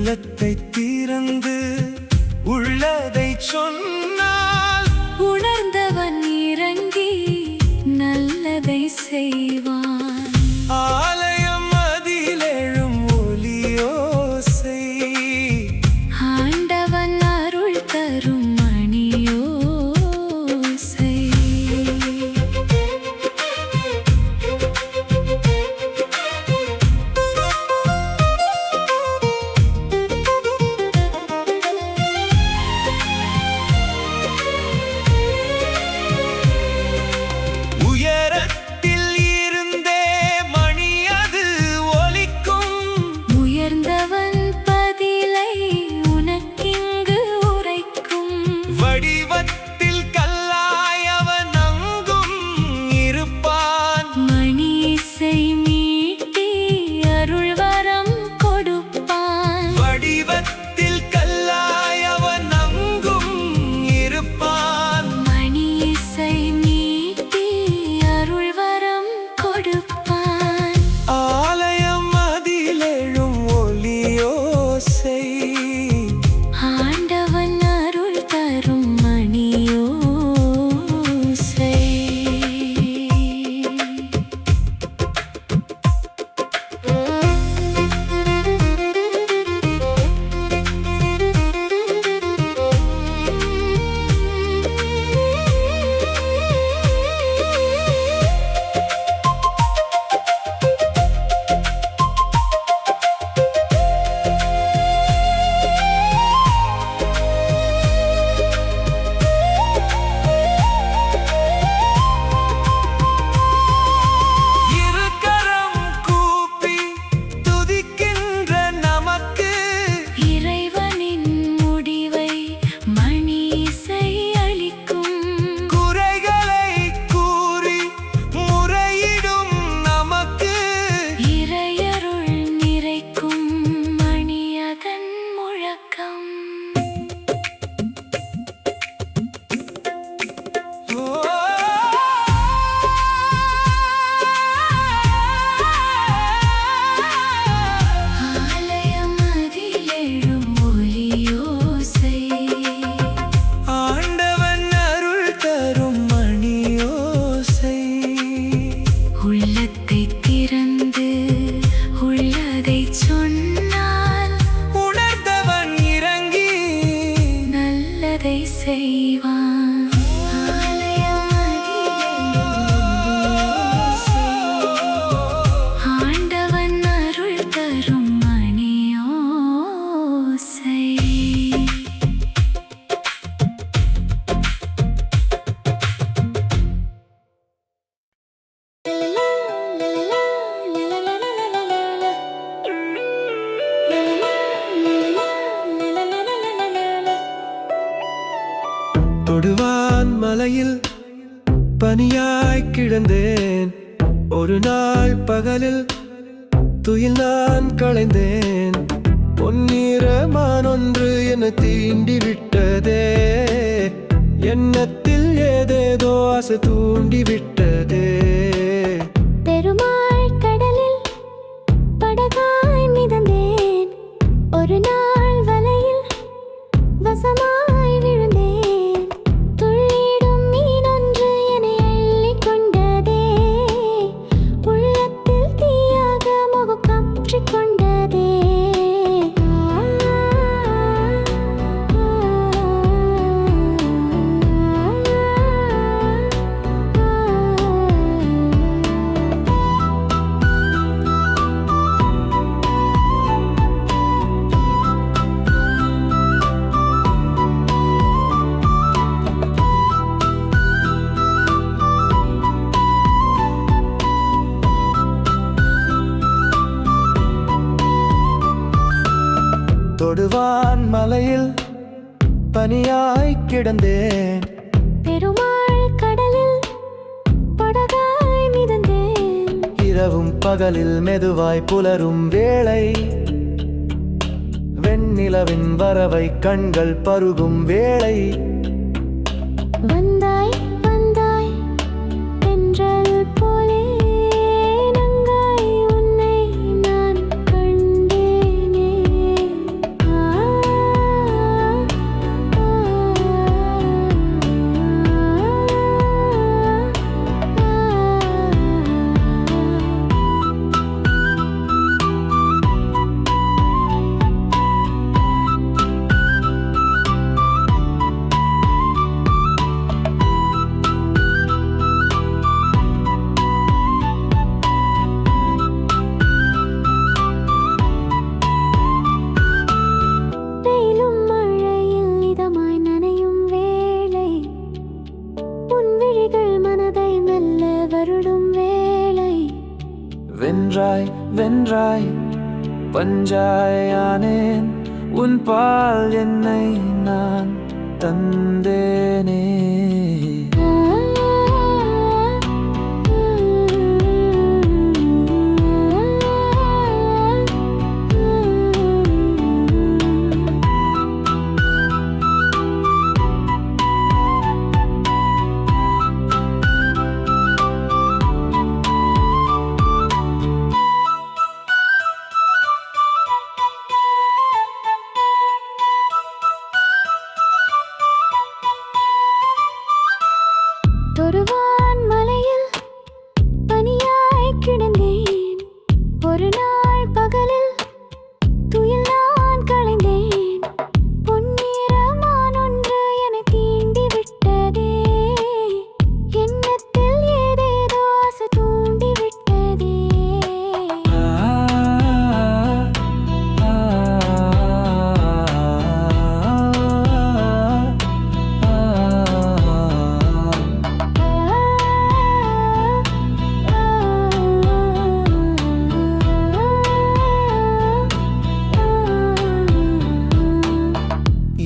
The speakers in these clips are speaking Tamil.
உள்ளத்தை திறந்து உள்ளதை சொன்னால் உணர்ந்தவன் இறங்கி நல்லதை செய்வான். ஆலயம் அதிலெழும் ஒலியோசை ஆண்டவன் அருள் தரும் மணியோசை. உயரத்தில் இருந்தே மணி அது ஒலிக்கும். உயர்ந்தவன் பதிலை உனக்கிங்கு உரைக்கும். வடிவத்தில் கல்லாய் அவன் அங்கும் இருப்பான். மணி இசை மீட்டி அருள் வரம் கொடுப்பான். வடிவத்தில் கல்லாய் அவன் அங்கும் இருப்பான். மணி இசை மீட்டி அருள் வரம் கொடுப்பான். ஆலயம் அதிலெழும் ஒலியோசை ஆண்டவன் அருள் தரும் மணியோசை. இருக்கரம் கூப்பி துதிக்கின்ற நமக்கு இறைவனின் முடிவை மணி இசை அளிக்கும். குறைகளை கூறி முறையிடும் நமக்கு இறையருள் நிறைக்கும் மணி அதன் முழக்கம். ஆலயம் அதிலெழும் ஒலியோசை. ஆண்டவன் அருள் தரும் மணியோசை. உள்ளத்தை திறந்து உள்ளதை சொன்னால் உணர்ந்தவன் இறங்கி நல்லதை செய்வான். ஆலயம் அதிலெழும் ஒலியோசை. ஆண்டவன் அருள் தரும் மணியோசை. தொடுவான் மலையில் பனியாய் கிடந்தேன். ஒரு நாள் பகலில் துயில் நான் களைந்தேன். பொன்னிறமான் ஒன்று என்னை தீண்டி விட்டதே. எண்ணத்தில் ஏதேதோ ஆசை தூண்டி விட்டதே. பெருமாள் கடலில் படகாய் மிதந்தேன். ஒரு நாள் வலையில் வசமாய் விழுந்தேன். துள்ளிடும் மீனொன்று என்னை அள்ளிக் கொண்டதே. உள்ளத்தில் தீயாக முகம் பற்றிக் கொண்டதே. தொடுவான் மலையில் பனியாய் கிடந்தேன். பெருமாள் கடலில் படகாய் மிதந்தேன். இரவும் பகலில் மெதுவாய் புலரும் வேளை. வெண்ணிலவின் வரவை கண்கள் பருகும் வேளை. வந்தாய் வந்தாய் தென்றல் போலே நங்காய் உன்னை நான் கண்டேனே. ஒன்றாய் பஞ்சாயானேன் உன் பால் என்னை நான் தந்தேனே. தொருவான் மலையில் பனியாய் கிடந்தேன், ஒரு நாள் பகலில் துயில் நான் களைந்தேன். பொன்னிறமான் ஒன்று என்னை தீண்டி விட்டதே, எண்ணத்தில் ஏதேதோ ஆசை தூண்டி விட்டதே.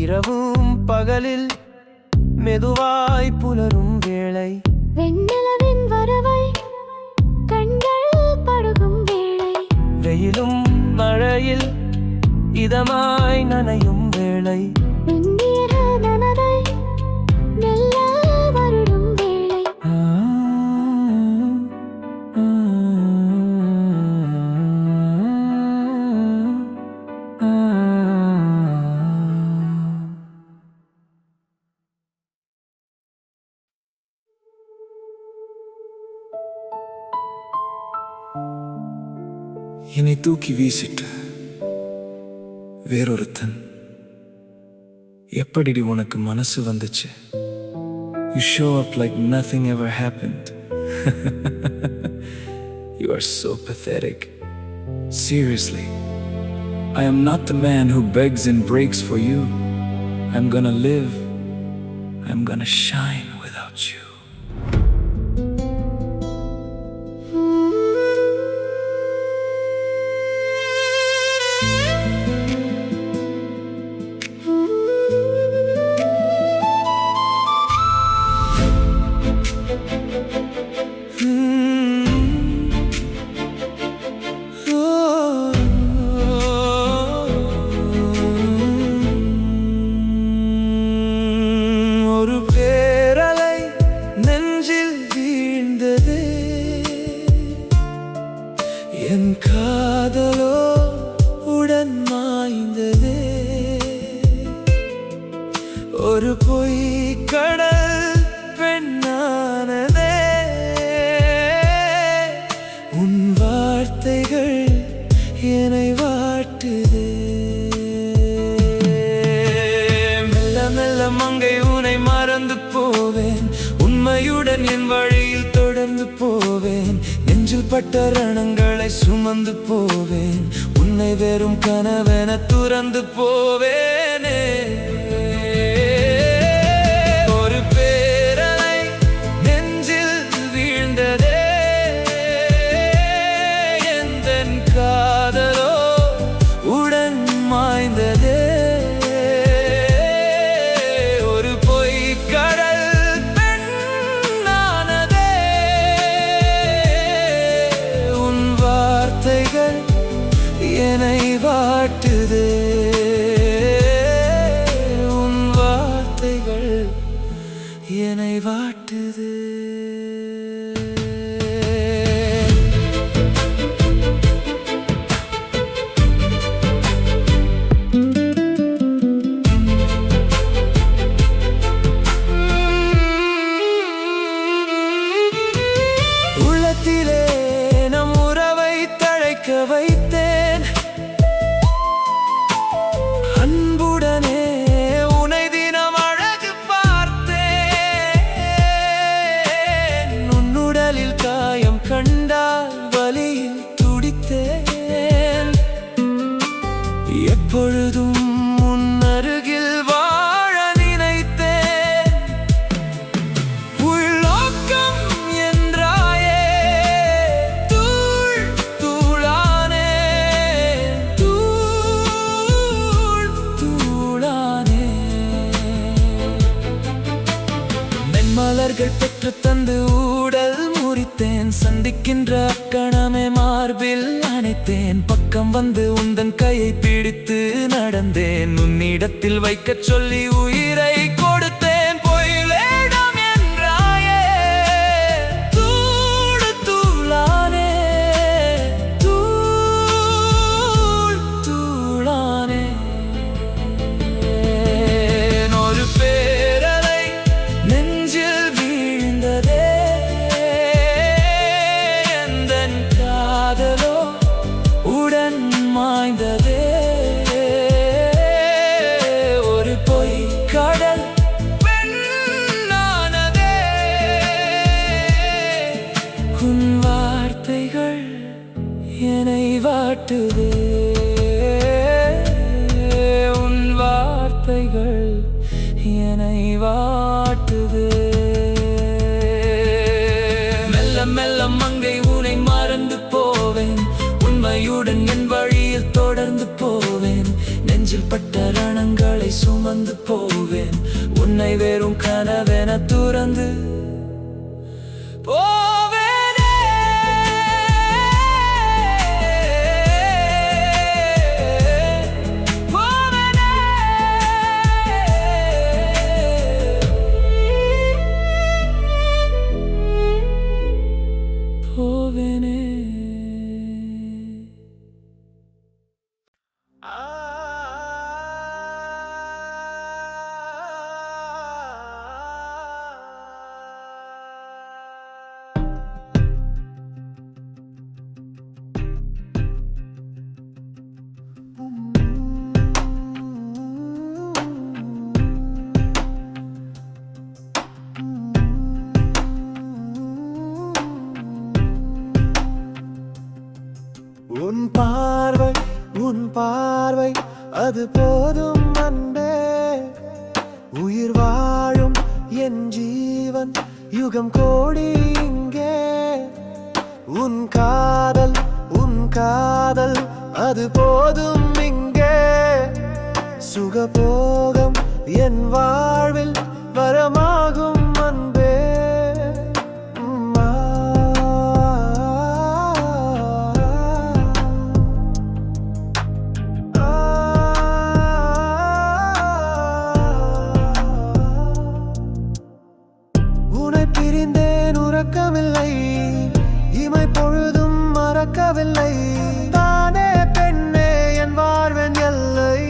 இரவும் பகலில் மெதுவாய் புலரும் வேளை, வெண்ணிலவின் வரவை கண்கள் பருகும் வேளை, வெயிலும் மழையில் இதமாய் நனையும் வேளை, வெந்நீர நனதை மெல்ல வருடும் வேளை. என்னை தூக்கி வீசிட்ட வேறொருத்தன், எப்படி உனக்கு மனசு வந்துச்சு? You show up like nothing ever happened. You are so pathetic. Seriously, I am not the man who begs and breaks for you. I'm gonna live. I'm gonna shine without you. ஒரு பேரலை நெஞ்சில் வீழ்ந்தது, என் காதலோ உடன் மாய்ந்தது. ஒரு பொய் கடல் பெண்ணானதே, உன் வார்த்தைகள் என்னை வாட்டுதே. மெல்ல மெல்ல மங்கை உன்னை மறந்து போவேன், உண்மையுடன் என் வழியில் தொடர்ந்து போவேன். நெஞ்சில் பட்ட ரணங்களை சுமந்து போவேன், உன்னை வெறும் கனவென துறந்து போவேனே. ஒரு பேரலை நெஞ்சில் வீழ்ந்ததே, எந்தன் காதலோ உடன் மாய்ந்ததே. ஒரு பொய் கடல் பெண்ணானதே, உன் வார்த்தைகள் என்னை வாட்டுதே. உன் வார்த்தைகள் என்னை வாட்டுதே. உள்ளத்திலே நம் உறவை தழைக்க வைத்தேன், அன்புடனே உனை தினம் அழகு பார்த்தேன். உன்னுடலில் காயம் கண்டால் வலியில் துடித்தேன், எப்பொழுதும் உன் அருகில் வாழ நினைத்தேன். உள்நோக்கம் என்றாயே, தூள் தூளானே, வந்து உந்தன் கையை பிடித்து நடந்தேன், உன்னிடத்தில் வைக்கச் சொல்லி உயிரை கொடுத்தேன். பொய் வேண்டாம் என்றாயே, தூள் தூளானே, தூள் தூளானே. ஒரு பேரலை நெஞ்சில் வீழ்ந்ததே, எந்தன் காதலோ உடன் மாய்ந்ததே. ஒரு பொய் கடல் பெண்ணானதே, உன் வார்த்தைகள் என்னை வாட்டுதே, உன் வார்த்தைகள் என்னை வாட்டுதே. மெல்ல மெல்ல மங்கை உனை மறந்து போவேன், உண்மையுடன் என் வழியில் தொடர்ந்து போவேன். நெஞ்சில் பட்ட ரணங்களை சுமந்து போவேன், உன்னை வெறும் கனவென துறந்து போவேனே. போவேனே. போவேனே. உன் பார்வை அது போதும் அன்பே, உயிர் வாழும் என் ஜீவன் யுகம் கோடி இங்கே. உன் காதல் அது போதும் இங்கே. சுகபோகம் என் வாழ்வில் வரமாகும் அன்பே. இமை பொழுதும் மறக்கவில்லை, தானே பெண்ணே என் வாழ்வின் எல்லை.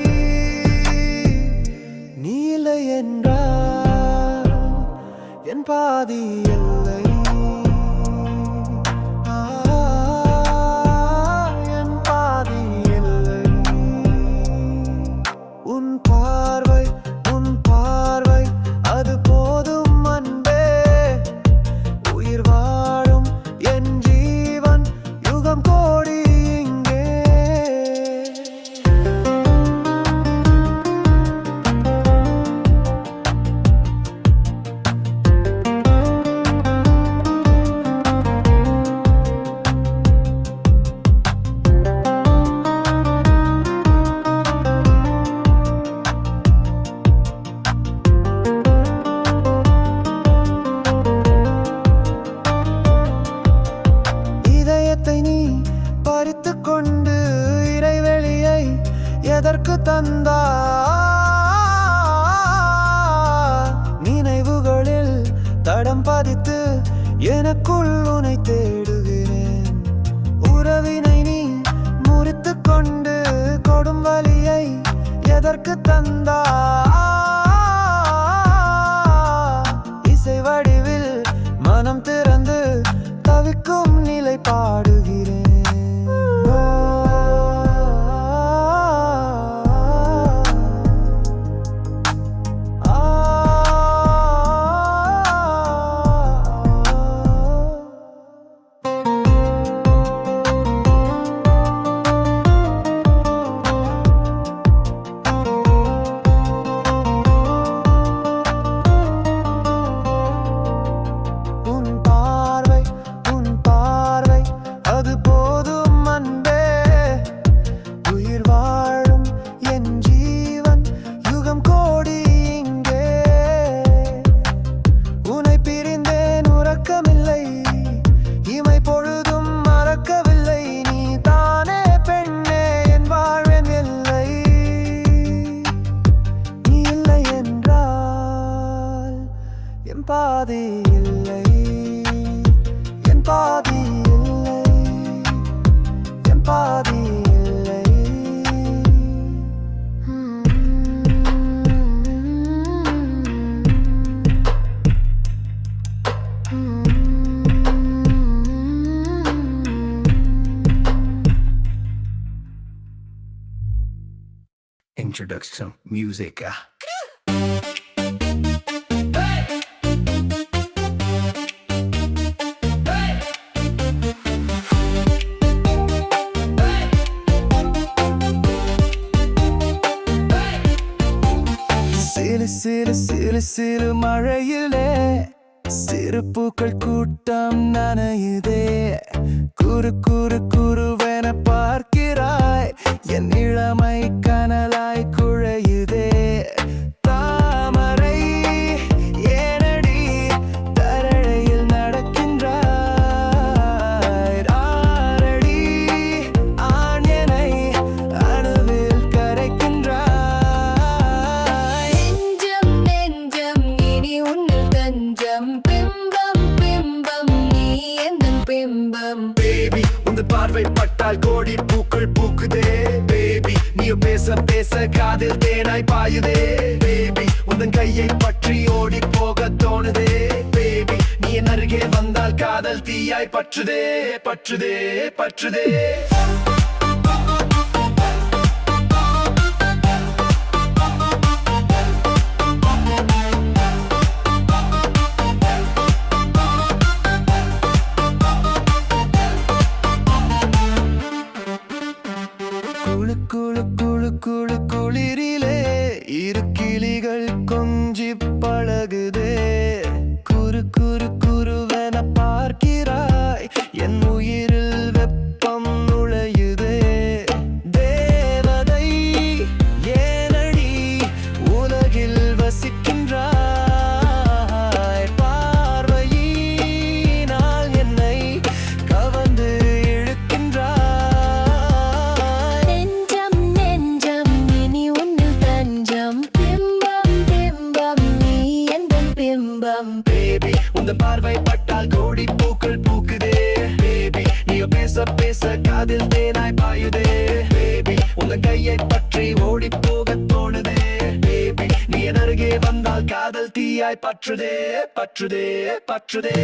நீ இல்லை என்றால் என் பாதி எல்லை, என் பாதி எல்லை. உன் பார்வை அது போதும் அன்பே, உயிர் வாழும் என் ஜீவன் யுகம் கோடி இங்கே. பறித்துக் கொண்டு இறைவெளியை எதற்கு தந்தாய்? நினைவுகளில் தடம் பதித்து எனக்குள் உனை தேடுகிறேன். உறவினை நீ முறித்துக் கொண்டு கொடும் வலியை எதற்கு தந்தாய்? இசை வடிவில் மனம் திறந்து தவிக்கும் நிலை பாடுகிறேன். உன் பார்வை அது introduction music. சிறு சிறு சிறு சிறு மழையிலே சிறு பூக்கள் கூட்டம் நனையுதே. குறு குறு குருவென பார்க்கிறாய், என் இளமை கனலாய் குழையுதே. தாமரை ஏனடி தரழையில் நடக்கின்றாய்? ஆரடி ஆண்யனை அணுவில் கரைக்கின்றாய். நெஞ்சம் நெஞ்சம் இனி உன்னில் தஞ்சம். பிம்பம் பிம்பம் நீ எந்தன் பிம்பம். பேபி உந்த பார்வை பட்டால் கோடி பூக்கள் பூக்குதே. பேபி நீயோ பேச பேச காதில் தேனாய் பாயுதே. பேபி உந்தன் கையை பற்றி ஓடி போக தோணுதே. பேபி நீ என் அருகே வந்தால் காதல் தீயாய் பற்றுதே பற்றுதே பற்றுதே. குளு குளு குளு குளு குளிரிலே இரு கிளிகள் கொஞ்சி பழகுதே. குறு குறு குருவென பார்க்கிறாய், என் உயிரில் வெப்பம் நுழையுதே. தேவதை ஏனடி உலகில் வசிக்கின்றாய்? பார்வையினால் என்னை கவர்ந்து இழுக்கின்றாய். நெஞ்சம் நெஞ்சம் இனி உன்னில் தஞ்சம். பிம்பம் பிம்பம் நீ எந்தன் பிம்பம். பேபி உந்த பார்வை பட்டால் கோடி பூக்கள் பூக்குதே. பேபி நீயோ பேச பேச காதில் தேனாய் பாயுதே. பேபி உந்த கையை பற்றி ஓடி போக தோணுதே. பேபி நீ என் அருகே வந்தால் காதல் தீயாய் பற்றுதே பற்றுதே பற்றுதே.